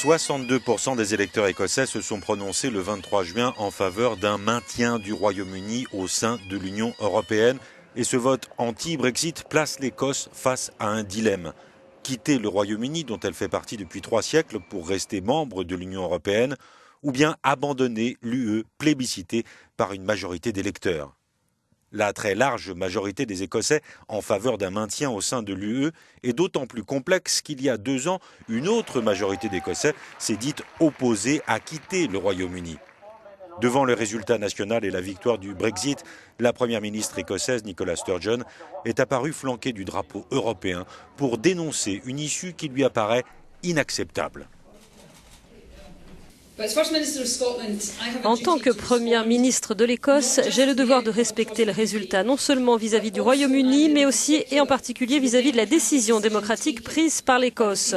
62% des électeurs écossais se sont prononcés le 23 juin en faveur d'un maintien du Royaume-Uni au sein de l'Union européenne. Et ce vote anti-Brexit place l'Écosse face à un dilemme. Quitter le Royaume-Uni, dont elle fait partie depuis 3 siècles, pour rester membre de l'Union européenne, ou bien abandonner l'UE plébiscitée par une majorité d'électeurs. La très large majorité des Écossais en faveur d'un maintien au sein de l'UE est d'autant plus complexe qu'il y a 2 ans, une autre majorité d'Écossais s'est dite opposée à quitter le Royaume-Uni. Devant le résultat national et la victoire du Brexit, la première ministre écossaise Nicola Sturgeon est apparue flanquée du drapeau européen pour dénoncer une issue qui lui apparaît inacceptable. En tant que première ministre de l'Écosse, j'ai le devoir de respecter le résultat, non seulement vis-à-vis du Royaume-Uni, mais aussi et en particulier vis-à-vis de la décision démocratique prise par l'Écosse.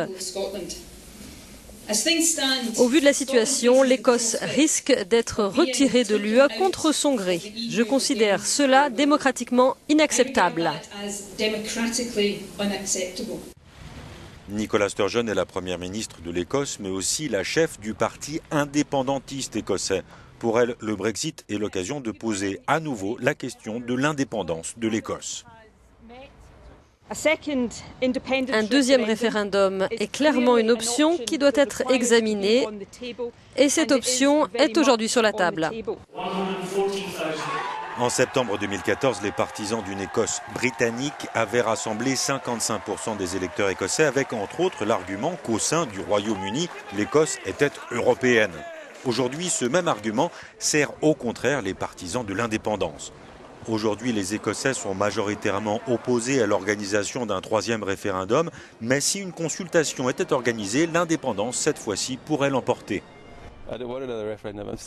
Au vu de la situation, l'Écosse risque d'être retirée de l'UE contre son gré. Je considère cela démocratiquement inacceptable. Nicola Sturgeon est la première ministre de l'Écosse, mais aussi la chef du parti indépendantiste écossais. Pour elle, le Brexit est l'occasion de poser à nouveau la question de l'indépendance de l'Écosse. Un deuxième référendum est clairement une option qui doit être examinée et cette option est aujourd'hui sur la table. En septembre 2014, les partisans d'une Écosse britannique avaient rassemblé 55% des électeurs écossais avec entre autres l'argument qu'au sein du Royaume-Uni, l'Écosse était européenne. Aujourd'hui, ce même argument sert au contraire les partisans de l'indépendance. Aujourd'hui, les Écossais sont majoritairement opposés à l'organisation d'un 3e référendum, mais si une consultation était organisée, l'indépendance, cette fois-ci, pourrait l'emporter.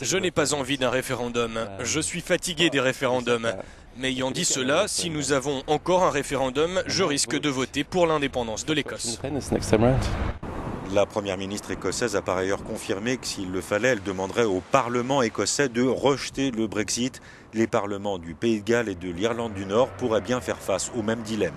Je n'ai pas envie d'un référendum. Je suis fatigué des référendums. Mais ayant dit cela, si nous avons encore un référendum, je risque de voter pour l'indépendance de l'Écosse. La première ministre écossaise a par ailleurs confirmé que s'il le fallait, elle demanderait au Parlement écossais de rejeter le Brexit. Les parlements du Pays de Galles et de l'Irlande du Nord pourraient bien faire face au même dilemme.